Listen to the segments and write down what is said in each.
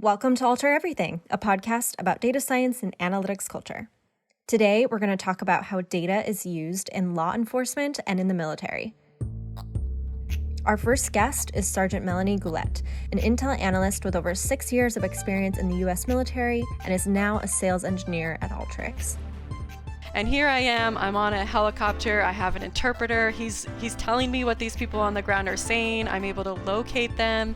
Welcome to Alter Everything, a podcast about data science and analytics culture. Today, we're going to talk about how data is used in law enforcement and in the military. Our first guest is Sergeant Melanie Goulet, an intel analyst with over 6 years of experience in the U.S. military and is now a sales engineer at Alteryx. And here I am, I'm on a helicopter, I have an interpreter, he's telling me what these people on the ground are saying, I'm able to locate them,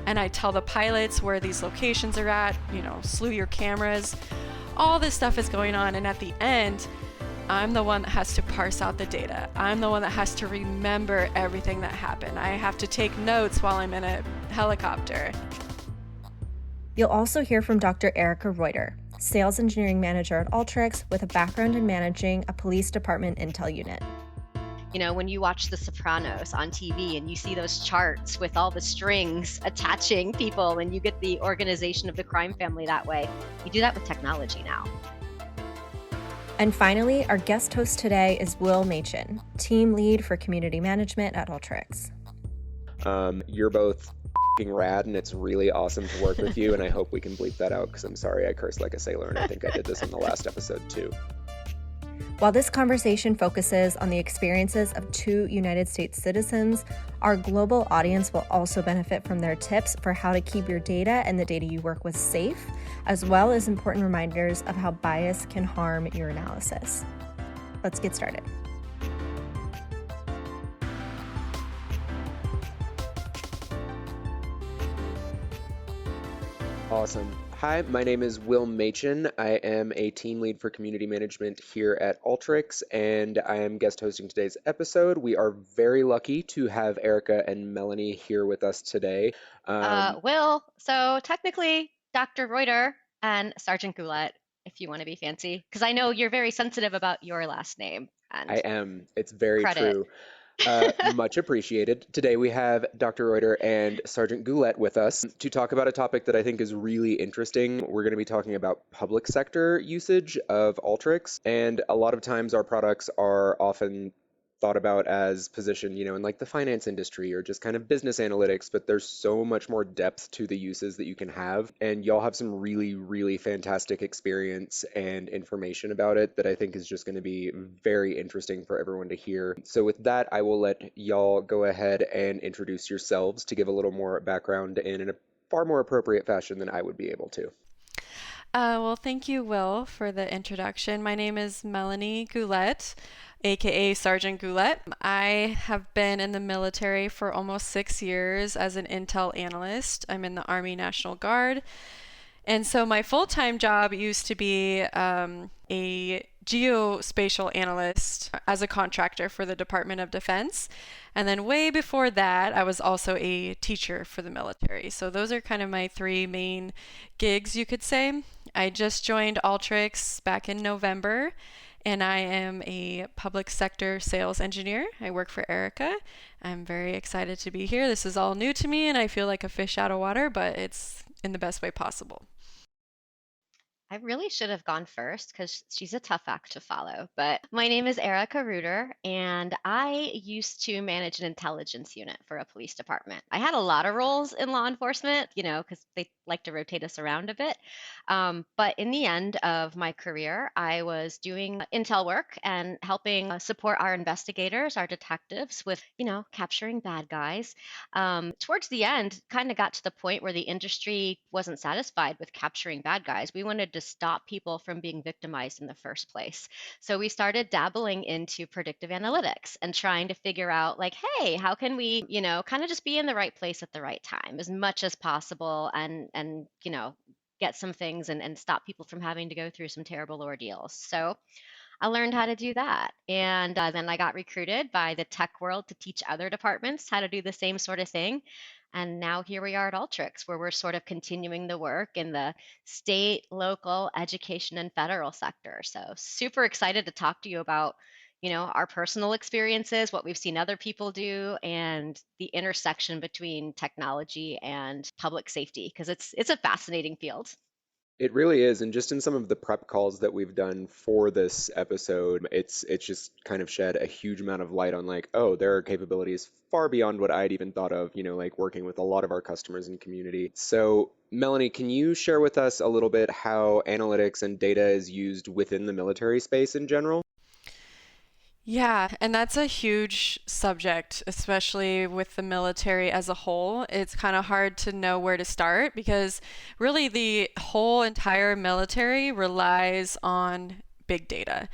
and I tell the pilots where these locations are at, slew your cameras. All this stuff is going on, and at the end, I'm the one that has to parse out the data. I'm the one that has to remember everything that happened. I have to take notes while I'm in a helicopter. You'll also hear from Dr. Erikaruder, sales engineering manager at Alteryx with a background in managing a police department intel unit. When you watch The Sopranos on TV and you see those charts with all the strings attaching people and you get the organization of the crime family that way, you do that with technology now. And finally, our guest host today is Will Machin, team lead for community management at Alteryx. You're both rad, and it's really awesome to work with you, and I hope we can bleep that out because I'm sorry I cursed like a sailor, and I think I did this in the last episode too. While this conversation focuses on the experiences of 2 United States citizens, our global audience will also benefit from their tips for how to keep your data and the data you work with safe, as well as important reminders of how bias can harm your analysis. Let's get started. Awesome. Hi, my name is Will Machin. I am a team lead for community management here at Alteryx, and I am guest hosting today's episode. We are very lucky to have Erica and Melanie here with us today. Will, so technically Dr. Reuter and Sergeant Goulet, if you want to be fancy, because I know you're very sensitive about your last name. And I am. It's very credit. true. Much appreciated. Today we have Dr. Reuter and Sergeant Goulet with us to talk about a topic that I think is really interesting. We're going to be talking about public sector usage of Alteryx, and a lot of times our products are often thought about as positioned, in like the finance industry or just kind of business analytics, but there's so much more depth to the uses that you can have. And y'all have some really, really fantastic experience and information about it that I think is just going to be very interesting for everyone to hear. So with that, I will let y'all go ahead and introduce yourselves to give a little more background and in a far more appropriate fashion than I would be able to. Well, thank you, Will, for the introduction. My name is Melanie Goulet, aka Sergeant Goulet. I have been in the military for almost 6 years as an intel analyst. I'm in the Army National Guard. And so my full-time job used to be a geospatial analyst as a contractor for the Department of Defense. And then way before that, I was also a teacher for the military. So those are kind of my 3 main gigs, you could say. I just joined Alteryx back in November, and I am a public sector sales engineer. I work for Erica. I'm very excited to be here. This is all new to me, and I feel like a fish out of water, but it's in the best way possible. I really should have gone first because she's a tough act to follow. But my name is Erikaruder, and I used to manage an intelligence unit for a police department. I had a lot of roles in law enforcement, because they like to rotate us around a bit. But in the end of my career, I was doing intel work and helping support our investigators, our detectives with, capturing bad guys. Towards the end, kind of got to the point where the industry wasn't satisfied with capturing bad guys. We wanted to stop people from being victimized in the first place. So we started dabbling into predictive analytics and trying to figure out like, hey, how can we, kind of just be in the right place at the right time as much as possible and get some things and stop people from having to go through some terrible ordeals. So I learned how to do that. And then I got recruited by the tech world to teach other departments how to do the same sort of thing. And now here we are at Alteryx, where we're sort of continuing the work in the state, local, education, and federal sector. So super excited to talk to you about, our personal experiences, what we've seen other people do, and the intersection between technology and public safety, because it's a fascinating field. It really is, and just in some of the prep calls that we've done for this episode, it's just kind of shed a huge amount of light on like, oh, there are capabilities far beyond what I'd even thought of, like working with a lot of our customers and community. So, Melanie, can you share with us a little bit how analytics and data is used within the military space in general? Yeah, and that's a huge subject, especially with the military as a whole. It's kind of hard to know where to start because really the whole entire military relies on big data.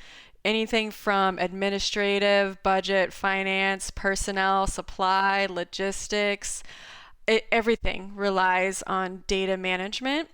Anything from administrative, budget, finance, personnel, supply, logistics, everything relies on data management.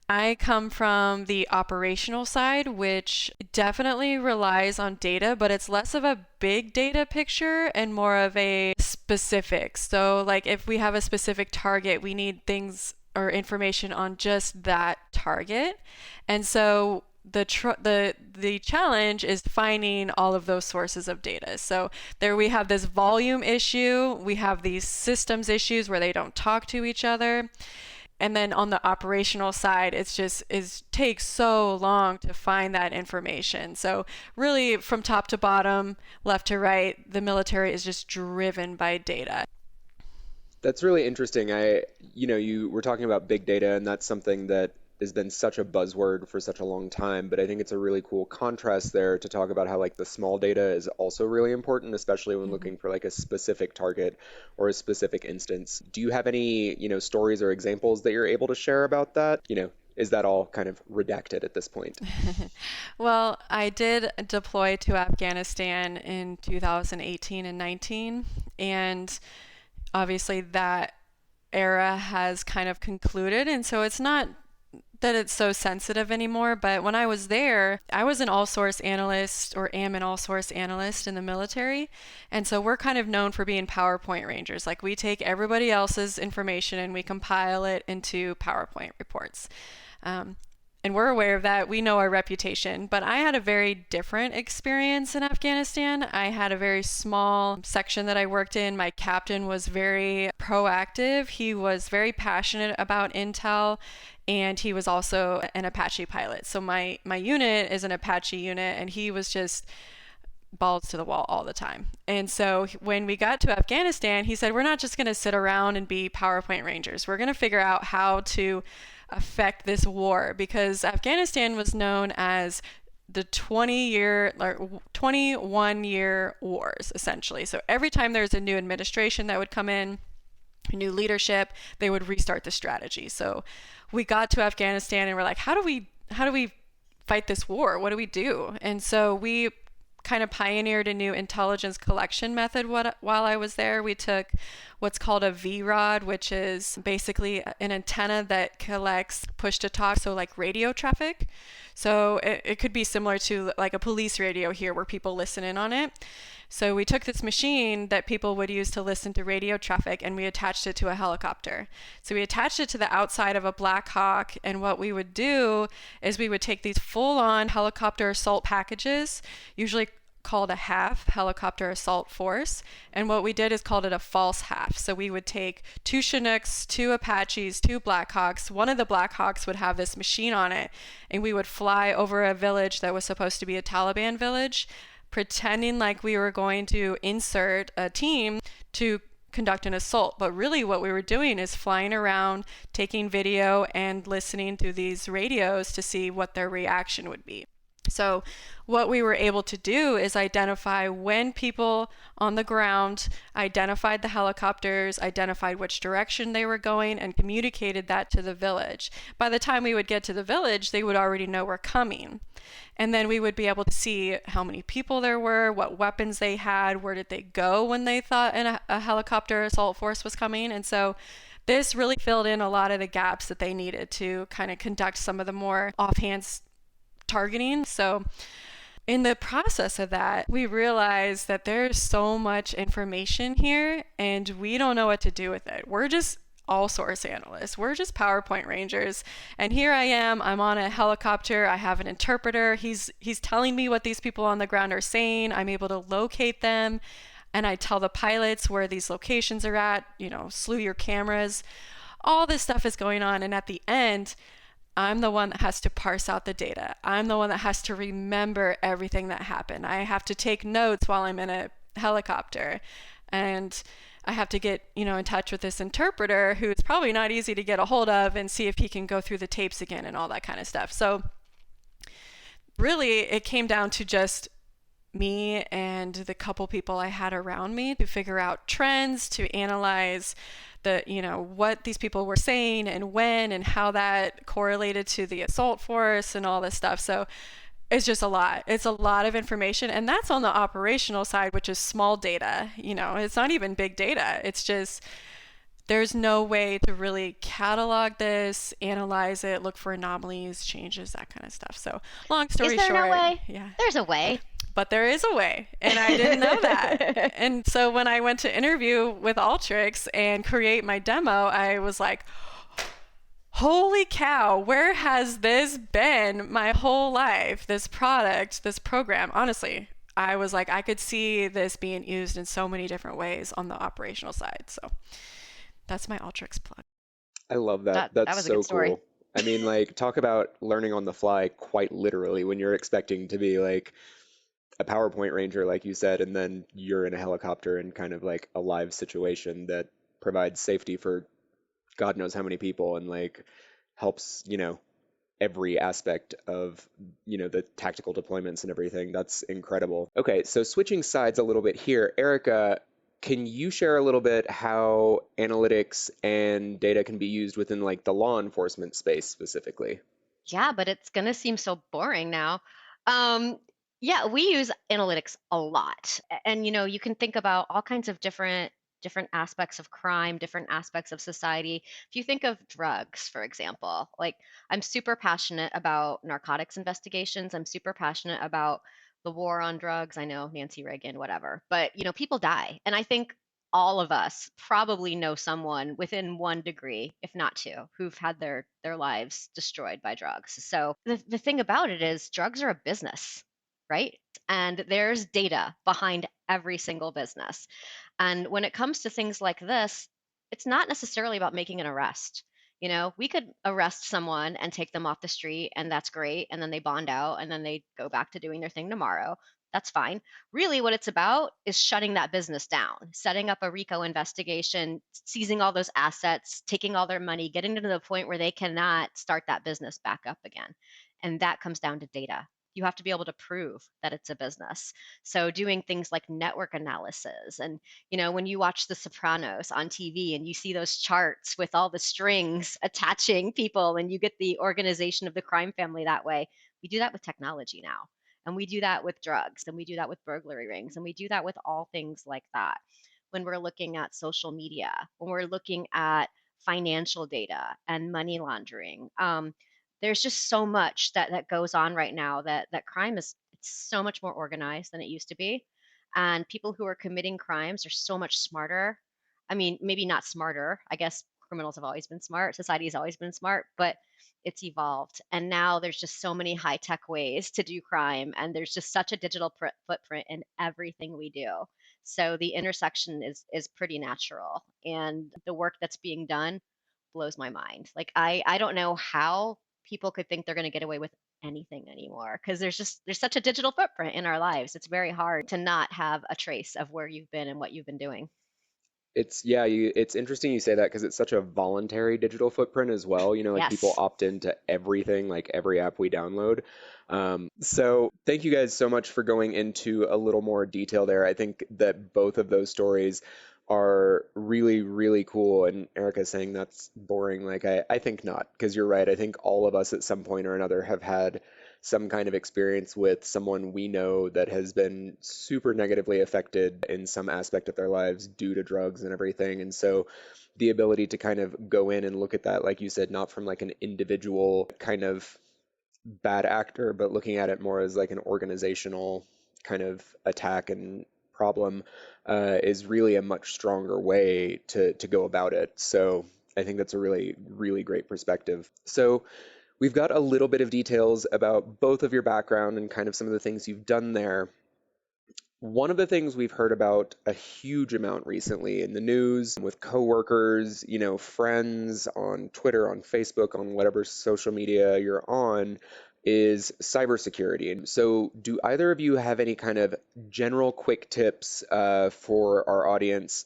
I come from the operational side, which definitely relies on data, but it's less of a big data picture and more of a specific. So, like if we have a specific target, we need things or information on just that target. And so the challenge is finding all of those sources of data. So there we have this volume issue, we have these systems issues where they don't talk to each other. And then on the operational side, it takes so long to find that information. So really from top to bottom, left to right, the military is just driven by data. That's really interesting. You were talking about big data, and that's something that has been such a buzzword for such a long time, but I think it's a really cool contrast there to talk about how like the small data is also really important, especially when looking for like a specific target or a specific instance. Do you have any, stories or examples that you're able to share about that? Is that all kind of redacted at this point? Well, I did deploy to Afghanistan in 2018 and 19, and obviously that era has kind of concluded, and so it's not that it's so sensitive anymore, but when I was there, I was an all-source analyst or am an all-source analyst in the military. And so we're kind of known for being PowerPoint rangers. Like we take everybody else's information and we compile it into PowerPoint reports. And we're aware of that. We know our reputation. But I had a very different experience in Afghanistan. I had a very small section that I worked in. My captain was very proactive. He was very passionate about intel, and he was also an Apache pilot. So my unit is an Apache unit, and he was just balls to the wall all the time. And so when we got to Afghanistan, he said, we're not just going to sit around and be PowerPoint rangers. We're going to figure out how to affect this war, because Afghanistan was known as the 21-year wars, essentially. So every time there's a new administration that would come in, new leadership, they would restart the strategy. So we got to Afghanistan and we're like, how do we fight this war? What do we do? And so we kind of pioneered a new intelligence collection method while I was there. We took what's called a VROD, which is basically an antenna that collects push to talk, so like radio traffic. So it could be similar to like a police radio here where people listen in on it. So we took this machine that people would use to listen to radio traffic and we attached it to a helicopter. So we attached it to the outside of a Black Hawk, and what we would do is we would take these full-on helicopter assault packages, usually called a HAF, Helicopter Assault Force, and what we did is called it a false HAF. So we would take 2 Chinooks, 2 Apaches, 2 Blackhawks. One of the Blackhawks would have this machine on it, and we would fly over a village that was supposed to be a Taliban village, pretending like we were going to insert a team to conduct an assault. But really what we were doing is flying around, taking video, and listening to these radios to see what their reaction would be. So what we were able to do is identify when people on the ground identified the helicopters, identified which direction they were going, and communicated that to the village. By the time we would get to the village, they would already know we're coming. And then we would be able to see how many people there were, what weapons they had, where did they go when they thought a helicopter assault force was coming. And so this really filled in a lot of the gaps that they needed to kind of conduct some of the more offhand targeting. So in the process of that, we realized that there's so much information here and we don't know what to do with it. We're just all source analysts. We're just PowerPoint rangers. And here I am, I'm on a helicopter. I have an interpreter. He's telling me what these people on the ground are saying. I'm able to locate them. And I tell the pilots where these locations are at, slew your cameras. All this stuff is going on. And at the end, I'm the one that has to parse out the data. I'm the one that has to remember everything that happened. I have to take notes while I'm in a helicopter. And I have to get, in touch with this interpreter who it's probably not easy to get a hold of and see if he can go through the tapes again and all that kind of stuff. So really, it came down to just me and the couple people I had around me to figure out trends, to analyze what these people were saying and when and how that correlated to the assault force and all this stuff. So it's just a lot. It's a lot of information. And that's on the operational side, which is small data. It's not even big data. It's just, there's no way to really catalog this, analyze it, look for anomalies, changes, that kind of stuff. So long story short. Is there no way? Yeah. There's a way. But there is a way, and I didn't know that. And so when I went to interview with Alteryx and create my demo, I was like, holy cow, where has this been my whole life? This product, this program. Honestly, I was like, I could see this being used in so many different ways on the operational side. So that's my Alteryx plug. I love that. That's that was a so good story. cool. I mean, like, talk about learning on the fly quite literally when you're expecting to be like a PowerPoint ranger, like you said, and then you're in a helicopter in kind of like a live situation that provides safety for God knows how many people and like helps, every aspect of, the tactical deployments and everything. That's incredible. Okay, so switching sides a little bit here, Erica, can you share a little bit how analytics and data can be used within like the law enforcement space specifically? Yeah, but it's going to seem so boring now. Yeah, we use analytics a lot. And you can think about all kinds of different aspects of crime, different aspects of society. If you think of drugs, for example, like I'm super passionate about narcotics investigations. I'm super passionate about the war on drugs. I know Nancy Reagan, whatever. But people die. And I think all of us probably know someone within one degree, if not two, who've had their lives destroyed by drugs. So the thing about it is drugs are a business, right? And there's data behind every single business. And when it comes to things like this, it's not necessarily about making an arrest. We could arrest someone and take them off the street, and that's great. And then they bond out and then they go back to doing their thing tomorrow. That's fine. Really, what it's about is shutting that business down, setting up a RICO investigation, seizing all those assets, taking all their money, getting to the point where they cannot start that business back up again. And that comes down to data. You have to be able to prove that it's a business. So doing things like network analysis and when you watch The Sopranos on TV and you see those charts with all the strings attaching people and you get the organization of the crime family that way, we do that with technology now. And we do that with drugs and we do that with burglary rings and we do that with all things like that. When we're looking at social media, when we're looking at financial data and money laundering, there's just so much that goes on right now that crime is it's so much more organized than it used to be. And people who are committing crimes are so much smarter. I mean, maybe not smarter. I guess criminals have always been smart. Society has always been smart, but it's evolved. And now there's just so many high tech ways to do crime. And there's just such a digital footprint in everything we do. So the intersection is pretty natural. And the work that's being done blows my mind. Like I don't know how people could think they're going to get away with anything anymore because there's such a digital footprint in our lives. It's very hard to not have a trace of where you've been and what you've been doing. It's interesting you say that because it's such a voluntary digital footprint as well. Like people Yes. opt into everything, like every app we download. So thank you guys so much for going into a little more detail there. I think that both of those stories are really, really cool. And Erica saying that's boring, like I think not, because you're right. I think all of us at some point or another have had some kind of experience with someone we know that has been super negatively affected in some aspect of their lives due to drugs and everything. And so the ability to kind of go in and look at that, like you said, not from like an individual kind of bad actor, but looking at it more as like an organizational kind of attack and problem, is really a much stronger way to go about it. So I think that's a really, really great perspective. So we've got a little bit of details about both of your background and kind of some of the things you've done there. One of the things we've heard about a huge amount recently in the news with coworkers, friends on Twitter, on Facebook, on whatever social media you're on, is cybersecurity. And so, do either of you have any kind of general quick tips for our audience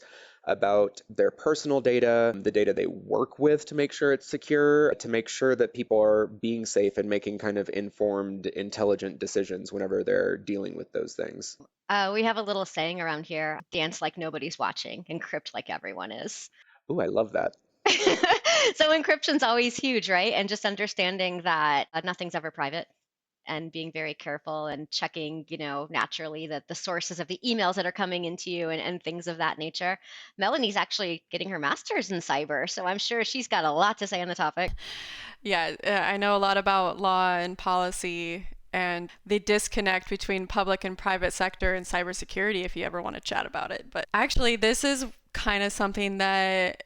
about their personal data, the data they work with to make sure it's secure, to make sure that people are being safe and making kind of informed, intelligent decisions whenever they're dealing with those things? We have a little saying around here, dance like nobody's watching, encrypt like everyone is. Oh, I love that. So encryption's always huge, right? And just understanding that nothing's ever private and being very careful and checking, naturally that the sources of the emails that are coming into you and things of that nature. Melanie's actually getting her master's in cyber, so I'm sure she's got a lot to say on the topic. Yeah, I know a lot about law and policy and the disconnect between public and private sector and cybersecurity if you ever want to chat about it. But actually, this is kind of something that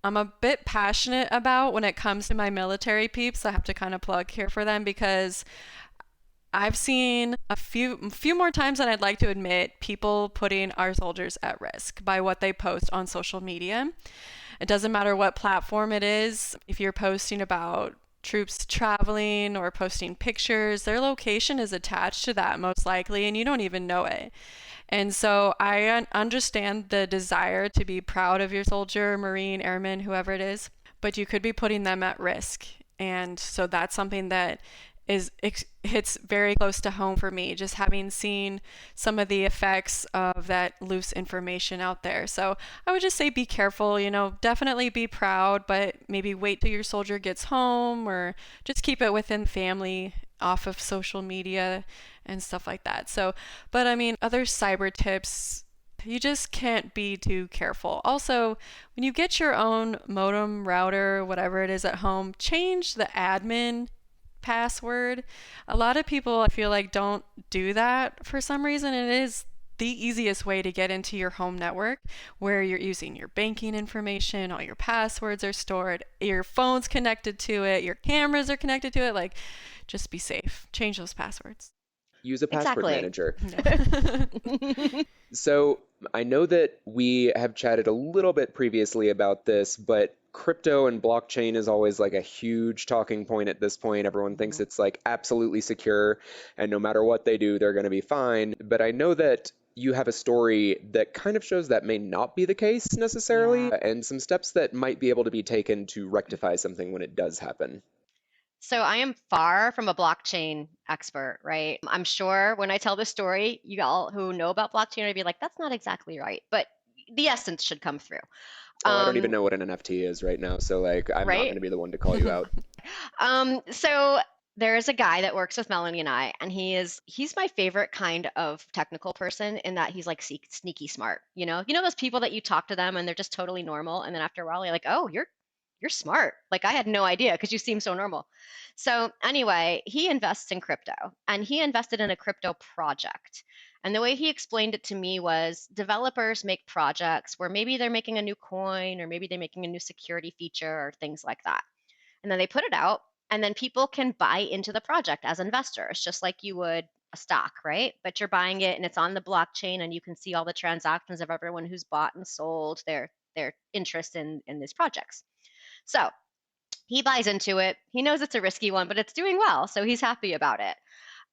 I'm a bit passionate about when it comes to my military peeps. I have to kind of plug here for them because I've seen a few more times than I'd like to admit people putting our soldiers at risk by what they post on social media. It doesn't matter what platform it is. If you're posting about troops traveling or posting pictures, their location is attached to that most likely, and you don't even know it. And so I understand the desire to be proud of your soldier, Marine, Airman, whoever it is, but you could be putting them at risk. And so that's something that hits very close to home for me, just having seen some of the effects of that loose information out there. So I would just say be careful, definitely be proud, but maybe wait till your soldier gets home or just keep it within family, off of social media and stuff like that. So, but I mean, other cyber tips, you just can't be too careful. Also, when you get your own modem, router, whatever it is at home, change the admin password. A lot of people, I feel like, don't do that for some reason. It is the easiest way to get into your home network where you're using your banking information, all your passwords are stored, your phone's connected to it, your cameras are connected to it. Like, just be safe. Change those passwords. Use a password Exactly. manager. Yeah. So I know that we have chatted a little bit previously about this, but crypto and blockchain is always like a huge talking point at this point. Everyone thinks Mhm. it's like absolutely secure, and no matter what they do, they're going to be fine. But I know that you have a story that kind of shows that may not be the case necessarily, Yeah. and some steps that might be able to be taken to rectify something when it does happen. So I am far from a blockchain expert, right? I'm sure when I tell this story, you all who know about blockchain are be like, that's not exactly right, but the essence should come through. Oh, I don't even Um, know what an NFT is right now, so like I'm not going right? to be the one to call you out. So there is a guy that works with Melanie and I, and he's my favorite kind of technical person in that he's like sneaky smart. You know those people that you talk to them and they're just totally normal, and then after a while you're like, oh, you're smart. Like I had no idea because you seem so normal. So anyway, he invests in crypto, and he invested in a crypto project. And the way he explained it to me was developers make projects where maybe they're making a new coin or maybe they're making a new security feature or things like that, and then they put it out, and then people can buy into the project as investors just like you would a stock, right? But you're buying it and it's on the blockchain and you can see all the transactions of everyone who's bought and sold their interest in these projects. So he buys into it. He knows it's a risky one, but it's doing well, so he's happy about it.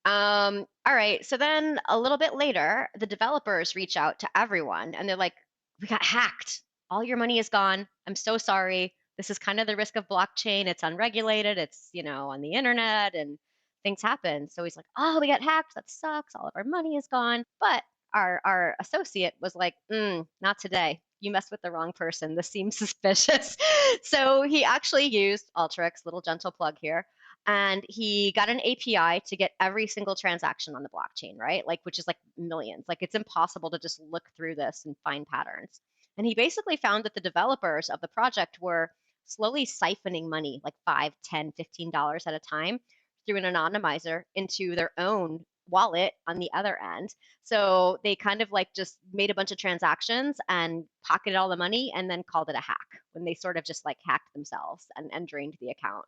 All right, so then a little bit later the developers reach out to everyone and they're like, we got hacked, all your money is gone, I'm so sorry. This is kind of the risk of blockchain. It's unregulated. It's, on the internet and things happen. So he's like, oh, we got hacked. That sucks. All of our money is gone. But our associate was like, not today. You messed with the wrong person. This seems suspicious. So he actually used Alteryx, little gentle plug here, and he got an API to get every single transaction on the blockchain, right? Like, which is like millions. Like, it's impossible to just look through this and find patterns. And he basically found that the developers of the project were slowly siphoning money, like $5, $10, $15 at a time, through an anonymizer into their own wallet on the other end. So they kind of like just made a bunch of transactions and pocketed all the money and then called it a hack when they sort of just like hacked themselves and drained the account.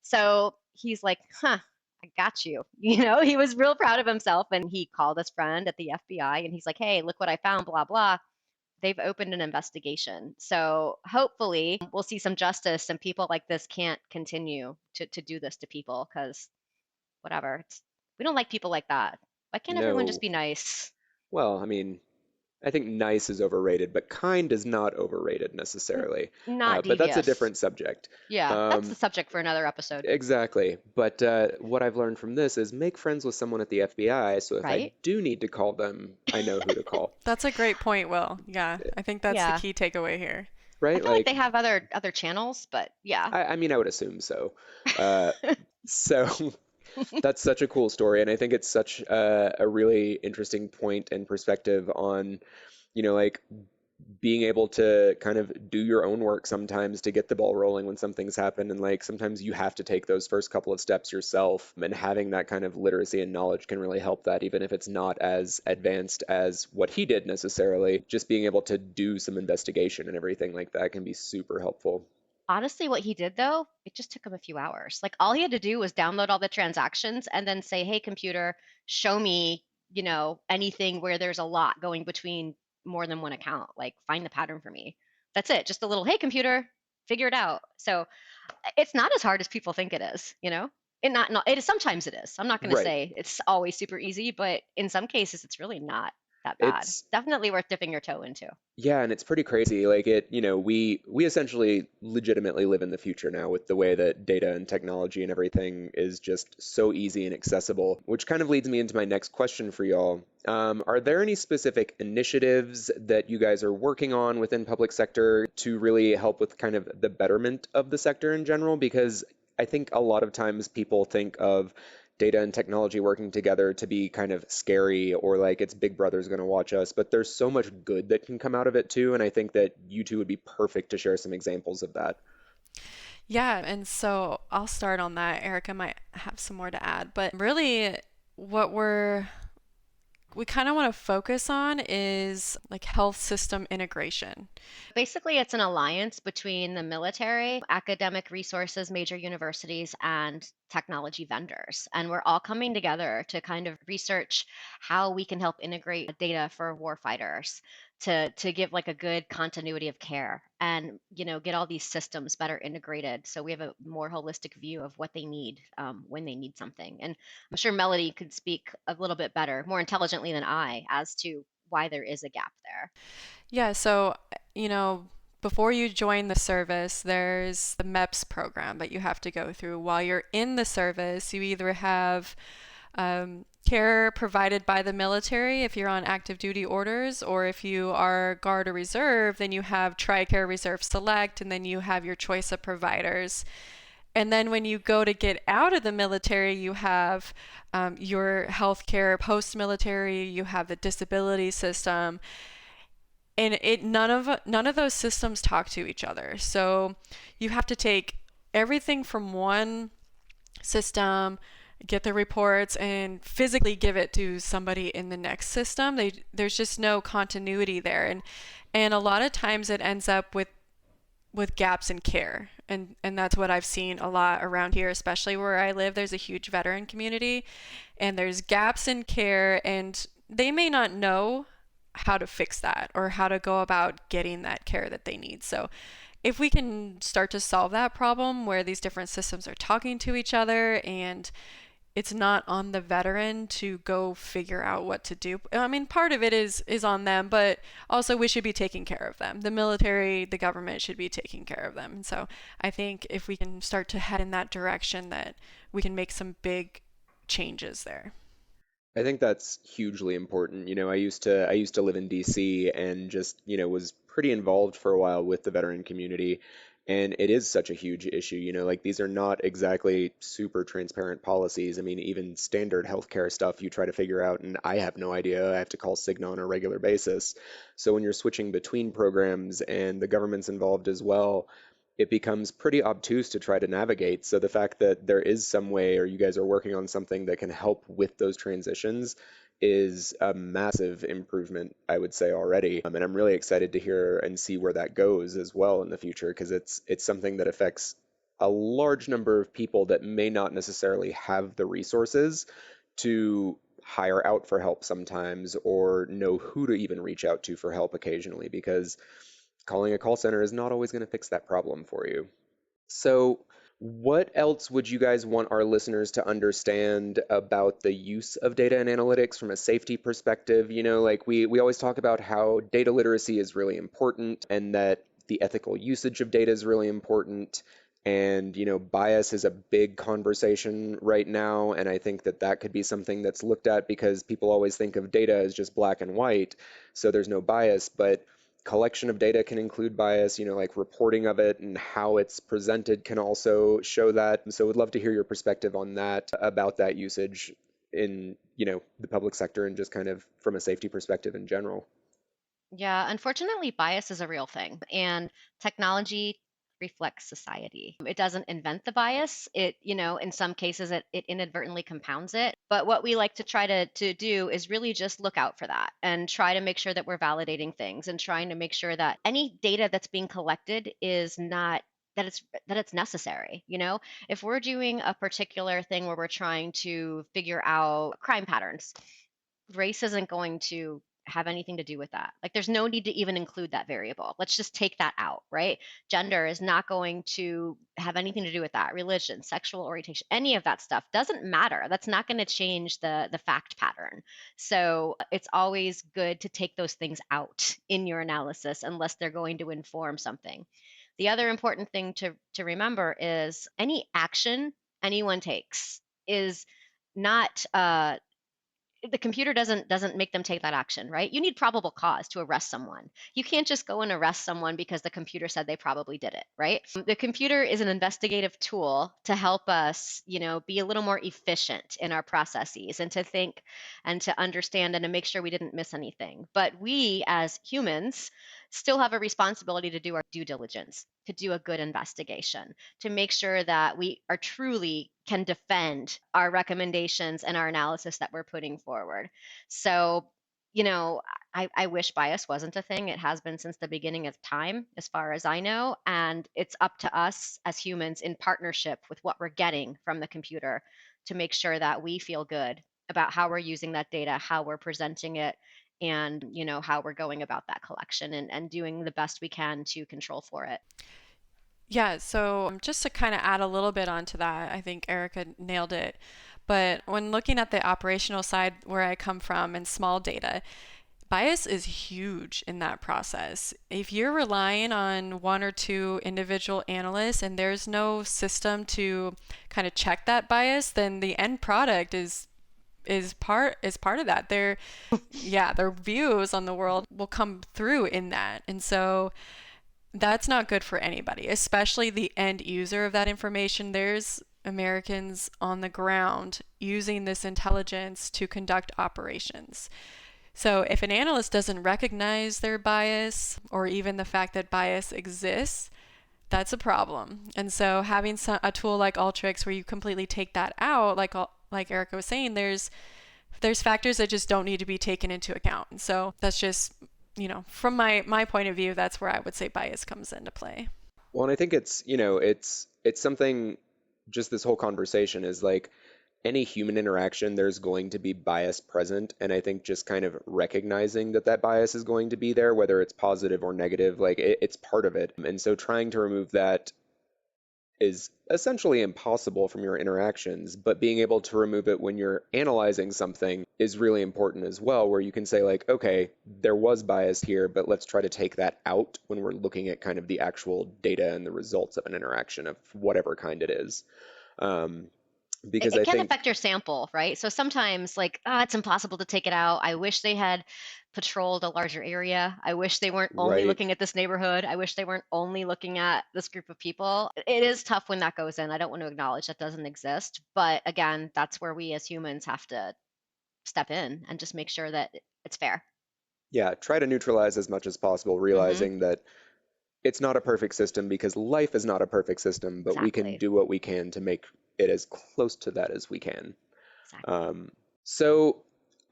So he's like, huh, I got you. He was real proud of himself and he called his friend at the FBI and he's like, hey, look what I found, blah, blah. They've opened an investigation. So hopefully we'll see some justice and people like this can't continue to do this to people because whatever. We don't like people like that. Why can't everyone just No. be nice? Well, I mean, I think nice is overrated, but kind is not overrated necessarily. Not But that's a devious. different subject. Yeah, that's the Um, subject for another episode, exactly. But what I've learned from this is make friends with someone at the FBI, so if I right? do need to call them, I know who to call. That's a great point, Will. Yeah, I think that's the Yeah. key takeaway here. I Right? feel like Like, they have other channels, but yeah. I mean, I would assume so. Uh, so that's such a cool story, and I think it's such a really interesting point and perspective on, like being able to kind of do your own work sometimes to get the ball rolling when something's happened. And like sometimes you have to take those first couple of steps yourself. And having that kind of literacy and knowledge can really help that, even if it's not as advanced as what he did necessarily. Just being able to do some investigation and everything like that can be super helpful. Honestly, what he did though, it just took him a few hours. Like all he had to do was download all the transactions and then say, "Hey, computer, show me, anything where there's a lot going between more than one account. Like find the pattern for me." That's it. Just a little, "Hey, computer, figure it out." So it's not as hard as people think it is, And not it is sometimes it is. I'm not going to Right. say it's always super easy, but in some cases it's really not that bad. It's Definitely worth dipping your toe into. Yeah, and it's pretty crazy. Like we essentially legitimately live in the future now with the way that data and technology and everything is just so easy and accessible, which kind of leads me into my next question for y'all. Are there any specific initiatives that you guys are working on within public sector to really help with kind of the betterment of the sector in general? Because I think a lot of times people think of data and technology working together to be kind of scary or like it's Big Brother's going to watch us, but there's so much good that can come out of it too. And I think that you two would be perfect to share some examples of that. Yeah, and so I'll start on that. Erica might have some more to add, but really what we kind of want to focus on is like health system integration. Basically, it's an alliance between the military, academic resources, major universities, and technology vendors. And we're all coming together to kind of research how we can help integrate data for warfighters to give like a good continuity of care and get all these systems better integrated so we have a more holistic view of what they need when they need something. And I'm sure Melody could speak a little bit better, more intelligently than I, as to why there is a gap there. Yeah, so, you know, before you join the service, there's the MEPS program that you have to go through. While you're in the service, you either have care provided by the military if you're on active duty orders, or if you are Guard or Reserve, then you have TRICARE Reserve Select, and then you have your choice of providers. And then when you go to get out of the military, you have your healthcare post-military, you have the disability system, and none of those systems talk to each other. So you have to take everything from one system, get the reports, and physically give it to somebody in the next system. There's just no continuity there, and a lot of times it ends up with gaps in care. And that's what I've seen a lot around here, especially where I live. There's a huge veteran community and there's gaps in care, and they may not know how to fix that or how to go about getting that care that they need. So if we can start to solve that problem where these different systems are talking to each other and it's not on the veteran to go figure out what to do. I mean, part of it is on them, but also we should be taking care of them. The military, the government should be taking care of them. And so I think if we can start to head in that direction, that we can make some big changes there. I think that's hugely important. I used to live in DC and just, was pretty involved for a while with the veteran community. And it is such a huge issue. Like these are not exactly super transparent policies. I mean, even standard healthcare stuff you try to figure out, and I have no idea. I have to call Cigna on a regular basis. So when you're switching between programs and the government's involved as well, it becomes pretty obtuse to try to navigate. So the fact that there is some way, or you guys are working on something that can help with those transitions, is a massive improvement, I would say already. And I'm really excited to hear and see where that goes as well in the future, because it's something that affects a large number of people that may not necessarily have the resources to hire out for help sometimes or know who to even reach out to for help occasionally, because calling a call center is not always going to fix that problem for you. So, what else would you guys want our listeners to understand about the use of data and analytics from a safety perspective? Like we always talk about how data literacy is really important and that the ethical usage of data is really important. And, bias is a big conversation right now. And I think that that could be something that's looked at because people always think of data as just black and white. So there's no bias. But collection of data can include bias, like reporting of it and how it's presented can also show that. So would love to hear your perspective on that, about that usage in, the public sector and just kind of from a safety perspective in general. Yeah, unfortunately, bias is a real thing, and technology reflects society. It doesn't invent the bias. In some cases, it inadvertently compounds it. But what we like to try to do is really just look out for that and try to make sure that we're validating things and trying to make sure that any data that's being collected is not that it's necessary. If we're doing a particular thing where we're trying to figure out crime patterns, race isn't going to have anything to do with that. Like, there's no need to even include that variable. Let's just take that out, right? Gender is not going to have anything to do with that. Religion, sexual orientation, any of that stuff doesn't matter. That's not going to change the fact pattern. So it's always good to take those things out in your analysis unless they're going to inform something. The other important thing to remember is any action anyone takes is not the computer doesn't make them take that action, right? You need probable cause to arrest someone. You can't just go and arrest someone because the computer said they probably did it, right? The computer is an investigative tool to help us, be a little more efficient in our processes and to think and to understand and to make sure we didn't miss anything. But we as humans still have a responsibility to do our due diligence, to do a good investigation, to make sure that we are truly can defend our recommendations and our analysis that we're putting forward. So, I wish bias wasn't a thing. It has been since the beginning of time, as far as I know. And it's up to us as humans in partnership with what we're getting from the computer to make sure that we feel good about how we're using that data, how we're presenting it, and how we're going about that collection and doing the best we can to control for it. Yeah, so just to kind of add a little bit onto that, I think Erica nailed it. But when looking at the operational side where I come from and small data, bias is huge in that process. If you're relying on one or two individual analysts and there's no system to kind of check that bias, then the end product is part of that. Their views on the world will come through in that. And so that's not good for anybody, especially the end user of that information. There's Americans on the ground using this intelligence to conduct operations. So if an analyst doesn't recognize their bias or even the fact that bias exists, that's a problem. And so having a tool like Alteryx where you completely take that out, like Erica was saying, there's factors that just don't need to be taken into account. And so that's just, from my point of view, that's where I would say bias comes into play. Well, and I think it's something, just this whole conversation is like any human interaction, there's going to be bias present. And I think just kind of recognizing that that bias is going to be there, whether it's positive or negative, like it's part of it. And so trying to remove that is essentially impossible from your interactions, but being able to remove it when you're analyzing something is really important as well, where you can say like, okay, there was bias here, but let's try to take that out when we're looking at kind of the actual data and the results of an interaction of whatever kind it is. Because It I can think, affect your sample, right? So sometimes, like, it's impossible to take it out. I wish they had patrolled a larger area. I wish they weren't only right, looking at this neighborhood. I wish they weren't only looking at this group of people. It is tough when that goes in. I don't want to acknowledge that doesn't exist. But again, that's where we as humans have to step in and just make sure that it's fair. yeah, try to neutralize as much as possible, Hmm. realizing that it's not a perfect system because life is not a perfect system, but we can Exactly. do what we can to make it as close to that as we can. Exactly. Um, so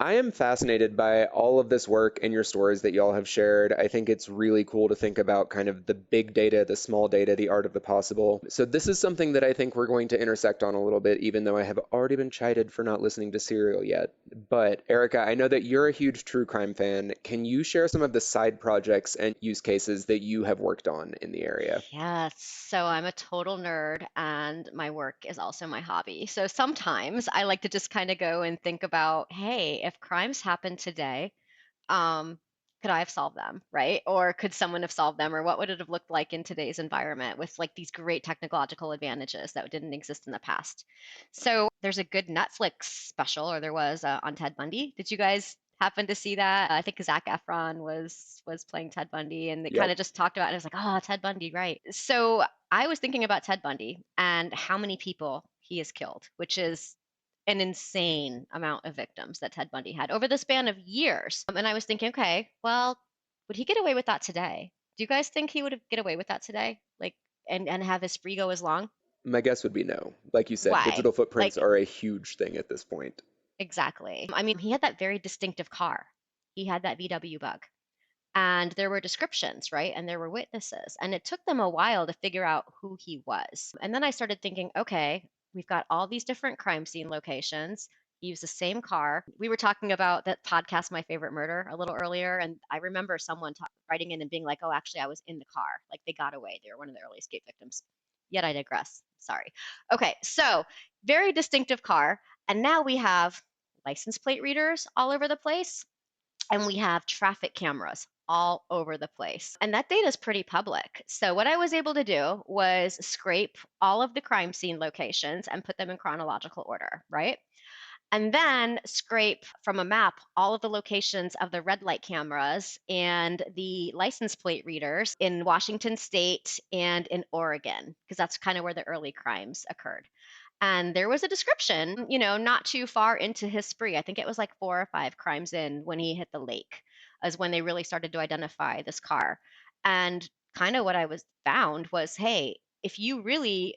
I am fascinated by all of this work and your stories that y'all have shared. I think it's really cool to think about kind of the big data, the small data, the art of the possible. So this is something that I think we're going to intersect on a little bit, even though I have already been chided for not listening to Serial yet. But Erica, I know that you're a huge true crime fan. Can you share some of the side projects and use cases that you have worked on in the area? Yes, so I'm a total nerd and my work is also my hobby. So sometimes I like to just kind of go and think about, hey, if crimes happen today, um, could I have solved them, right? Or could someone have solved them? Or what would it have looked like in today's environment with like these great technological advantages that didn't exist in the past? So there's a good Netflix special, or there was on Ted Bundy. Did you guys happen to see that? I think Zac Efron was playing Ted Bundy, and they kind Yep. of just talked about it. And I was like, oh, Ted Bundy, right? So I was thinking about Ted Bundy and how many people he has killed, which is an insane amount of victims that Ted Bundy had over the span of years. And I was thinking, okay, well, would he get away with that today? Do you guys think he would get away with that today? Like, and have his spree go as long? My guess would be no. Like you said, Why? digital footprints Like, are a huge thing at this point. exactly. I mean, he had that very distinctive car. He had that VW bug. And there were descriptions, right? And there were witnesses. And it took them a while to figure out who he was. And then I started thinking, okay, we've got all these different crime scene locations. He used the same car. We were talking about that podcast, My Favorite Murder, a little earlier. And I remember someone writing in and being like, oh, actually, I was in the car. Like they got away. They were one of the early escape victims. Yet I digress. Sorry. Okay, so very distinctive car. And now we have license plate readers all over the place and we have traffic cameras all over the place. And that data is pretty public. So, what I was able to do was scrape all of the crime scene locations and put them in chronological order, right? And then scrape from a map all of the locations of the red light cameras and the license plate readers in Washington state and in Oregon, because that's kind of where the early crimes occurred. And there was a description, not too far into his spree. I think it was like 4 or 5 crimes in when he hit the lake, is when they really started to identify this car. And kind of what I was found was, hey, if you really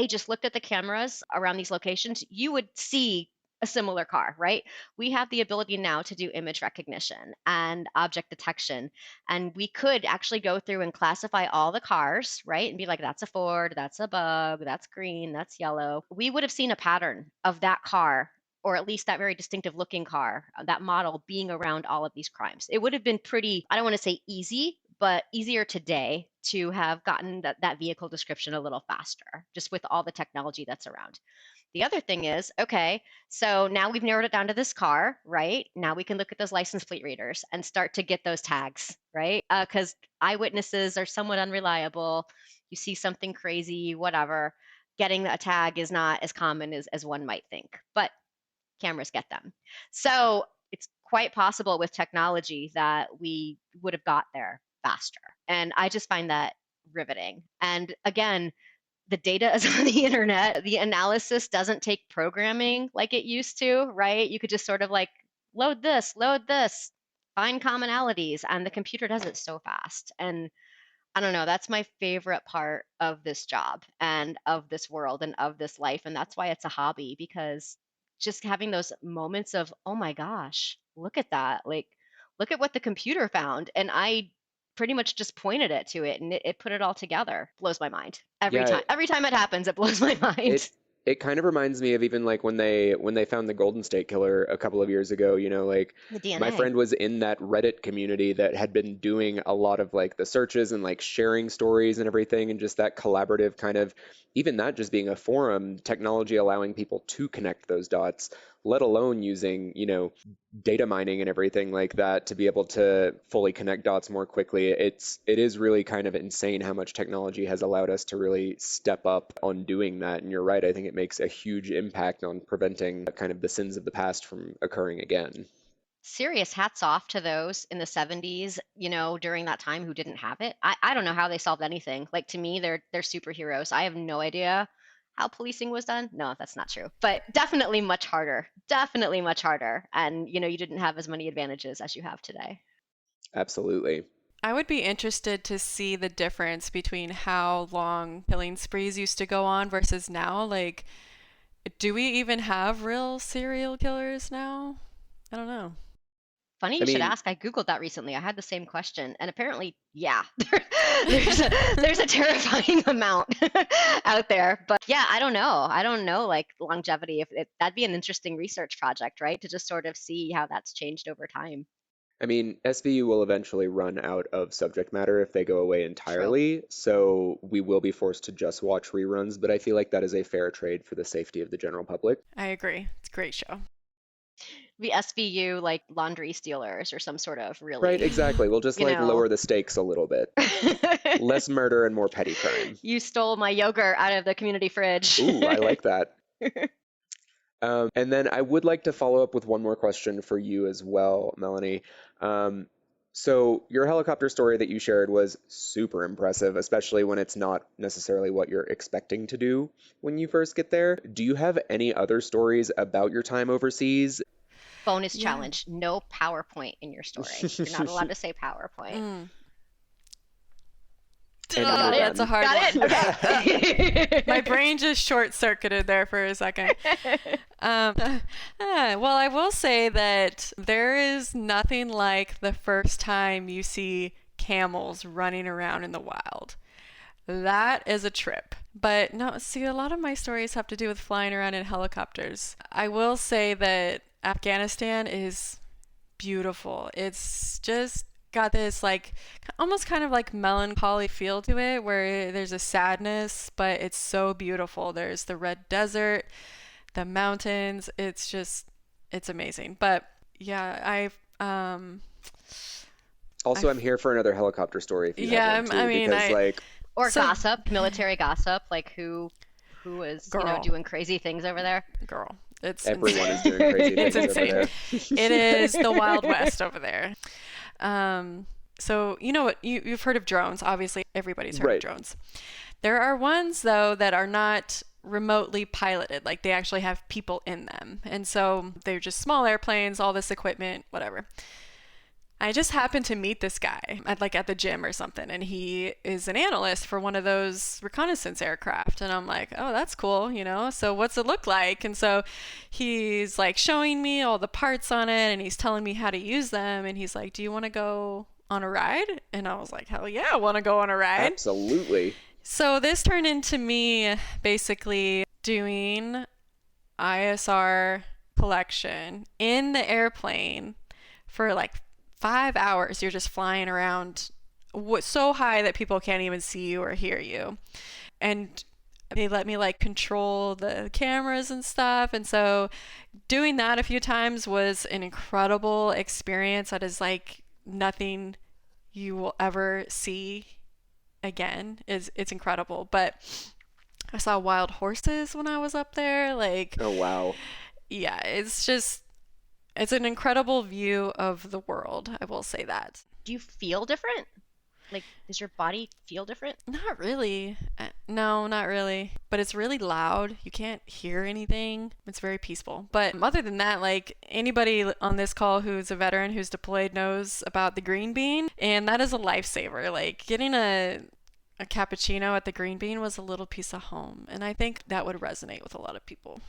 just looked at the cameras around these locations, you would see a similar car, right? We have the ability now to do image recognition and object detection. And we could actually go through and classify all the cars, right? And be like, that's a Ford, that's a Bug, that's green, that's yellow. We would have seen a pattern of that car, or at least that very distinctive looking car, that model being around all of these crimes. It would have been pretty, I don't want to say easy, but easier today to have gotten that vehicle description a little faster, just with all the technology that's around. The other thing is, okay, so now we've narrowed it down to this car, right? Now we can look at those license plate readers and start to get those tags, right? Because eyewitnesses are somewhat unreliable. You see something crazy, whatever. Getting a tag is not as common as one might think, but cameras get them. So it's quite possible with technology that we would have got there faster. And I just find that riveting. And again, the data is on the internet. The analysis doesn't take programming like it used to, right? You could just sort of like load this, find commonalities, and the computer does it so fast. And I don't know, that's my favorite part of this job and of this world and of this life. And that's why it's a hobby, because just having those moments of, oh my gosh, look at that. Like, look at what the computer found. And I pretty much just pointed it to it and it put it all together. Blows my mind every Yeah, time. Every time it happens, it blows my it mind. it kind of reminds me of even like when they found the Golden State Killer a couple of years ago, like The my DNA. friend was in that Reddit community that had been doing a lot of like the searches and like sharing stories and everything and just that collaborative kind of even that just being a forum, technology allowing people to connect those dots, let alone using, data mining and everything like that to be able to fully connect dots more quickly. It is really kind of insane how much technology has allowed us to really step up on doing that. And you're right, I think it makes a huge impact on preventing kind of the sins of the past from occurring again. Serious hats off to those in the 70s, during that time who didn't have it. I don't know how they solved anything. Like to me, they're superheroes. I have no idea how policing was done. No, that's not true. But definitely much harder. Definitely much harder. And you didn't have as many advantages as you have today. Absolutely. I would be interested to see the difference between how long killing sprees used to go on versus now. Like, do we even have real serial killers now? I don't know. Funny I you should mean, ask. I Googled that recently. I had the same question. And apparently, yeah, there's a terrifying amount out there. But yeah, I don't know. I don't know, like longevity. That'd be an interesting research project, right? To just sort of see how that's changed over time. SVU will eventually run out of subject matter if they go away True. entirely, so we will be forced to just watch reruns, but I feel like that is a fair trade for the safety of the general public. I agree. It's a great show. The SVU like laundry stealers or some sort of Right, really, exactly. We'll just you like know, lower the stakes a little bit. Less murder and more petty crime. you stole my yogurt out of the community fridge. Ooh, I like that. And then I would like to follow up with one more question for you as well, Melanie. Um, so your helicopter story that you shared was super impressive, especially when it's not necessarily what you're expecting to do when you first get there. Do you have any other stories about your time overseas? Bonus Yeah. challenge, no PowerPoint in your story. You're not allowed to say PowerPoint. Mm. And Got you're it? That's a done. hard Got one. it? Okay. My brain just short-circuited there for a second. Well, I will say that there is nothing like the first time you see camels running around in the wild. That is a trip. But no, see, a lot of my stories have to do with flying around in helicopters. I will say that Afghanistan is beautiful. It's just got this like almost kind of like melancholy feel to it where there's a sadness, but it's so beautiful. There's the red desert, the mountains. It's amazing. But yeah, Also, I I'm here for another helicopter story if you have yeah, one I too, mean, because like, Or so gossip, military gossip, like who is, girl, doing crazy things over there. girl, it's everyone insane. is doing crazy It's things over insane. there. It is the Wild West over there. So you know what you've heard of drones. Obviously, everybody's heard of Right. drones. There are ones though that are not remotely piloted, like they actually have people in them. And so they're just small airplanes, all this equipment, whatever. I just happened to meet this guy at the gym or something, and he is an analyst for one of those reconnaissance aircraft. And I'm like, oh, that's cool, you know? So what's it look like? And so he's like showing me all the parts on it, and he's telling me how to use them. And he's like, do you want to go on a ride? And I was like, hell yeah, I want to go on a ride. Absolutely. So this turned into me basically doing ISR collection in the airplane for like 5 hours. You're just flying around so high that people can't even see you or hear you. And they let me like control the cameras and stuff. And so doing that a few times was an incredible experience that is like nothing you will ever see again. It's incredible. But I saw wild horses when I was up there. Like, Oh, wow. yeah, it's an incredible view of the world. I will say that. Do you feel different? Like, does your body feel different? Not really. No, not really. But it's really loud. You can't hear anything. It's very peaceful. But other than that, like anybody on this call who's a veteran who's deployed knows about the green bean, and that is a lifesaver. Like getting a cappuccino at the green bean was a little piece of home, and I think that would resonate with a lot of people.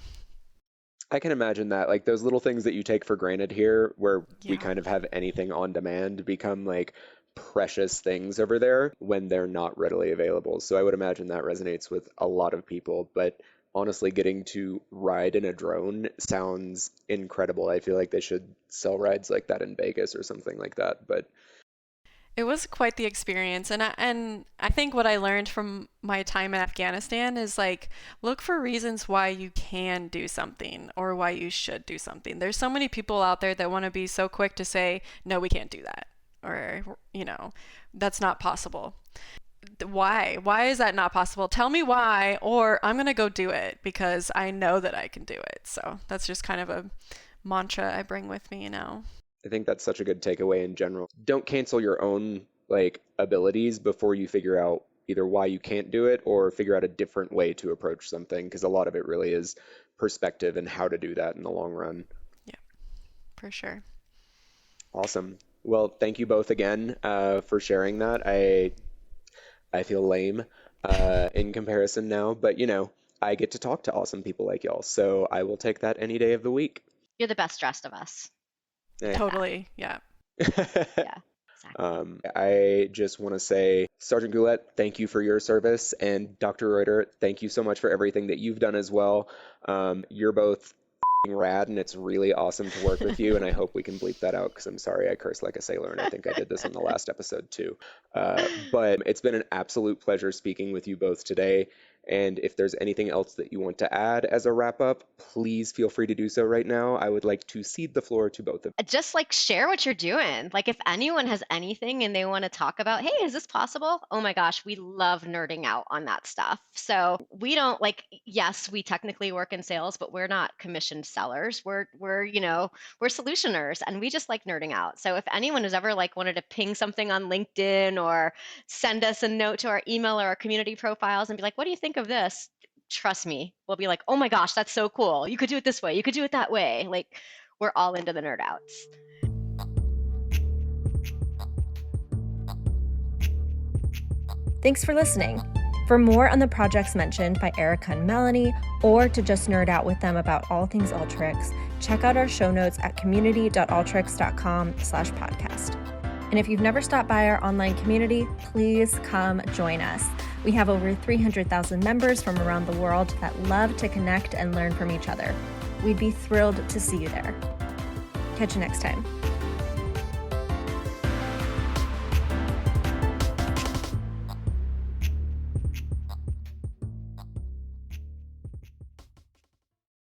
I can imagine that, like those little things that you take for granted here, where we Yeah. kind of have anything on demand, become like precious things over there when they're not readily available. So I would imagine that resonates with a lot of people. But honestly, getting to ride in a drone sounds incredible. I feel like they should sell rides like that in Vegas or something like that. But It was quite the experience, and I think what I learned from my time in Afghanistan is like look for reasons why you can do something or why you should do something. There's so many people out there that want to be so quick to say, "No, we can't do that," or, "That's not possible." Why? Why is that not possible? Tell me why, or I'm going to go do it because I know that I can do it. So, that's just kind of a mantra I bring with me, I think that's such a good takeaway in general. Don't cancel your own like abilities before you figure out either why you can't do it or figure out a different way to approach something, because a lot of it really is perspective and how to do that in the long run. Yeah, for sure. Awesome. Well, thank you both again for sharing that. I feel lame in comparison now, but I get to talk to awesome people like y'all, so I will take that any day of the week. You're the best dressed of us. Eh. Totally. Yeah. Yeah, exactly. I just want to say, Sergeant Goulet, thank you for your service, and Dr. Reuter, thank you so much for everything that you've done as well. You're both rad, and it's really awesome to work with you, and I hope we can bleep that out because I'm sorry I curse like a sailor, and I think I did this on the last episode too. But it's been an absolute pleasure speaking with you both today. And if there's anything else that you want to add as a wrap up, please feel free to do so right now. I would like to cede the floor to both of Just like share what you're doing. Like if anyone has anything and they want to talk about, hey, is this possible? Oh my gosh, we love nerding out on that stuff. So we don't like, yes, we technically work in sales, but we're not commissioned sellers. We're solutioners and we just like nerding out. So if anyone has ever like wanted to ping something on LinkedIn or send us a note to our email or our community profiles and be like, what do you think of this? Trust me, we'll be like, oh my gosh, that's so cool. You could do it this way. You could do it that way. Like we're all into the nerd outs. Thanks for listening. For more on the projects mentioned by Erica and Melanie, or to just nerd out with them about all things Alteryx, check out our show notes at community.alteryx.com/podcast. And if you've never stopped by our online community, please come join us. We have over 300,000 members from around the world that love to connect and learn from each other. We'd be thrilled to see you there. Catch you next time.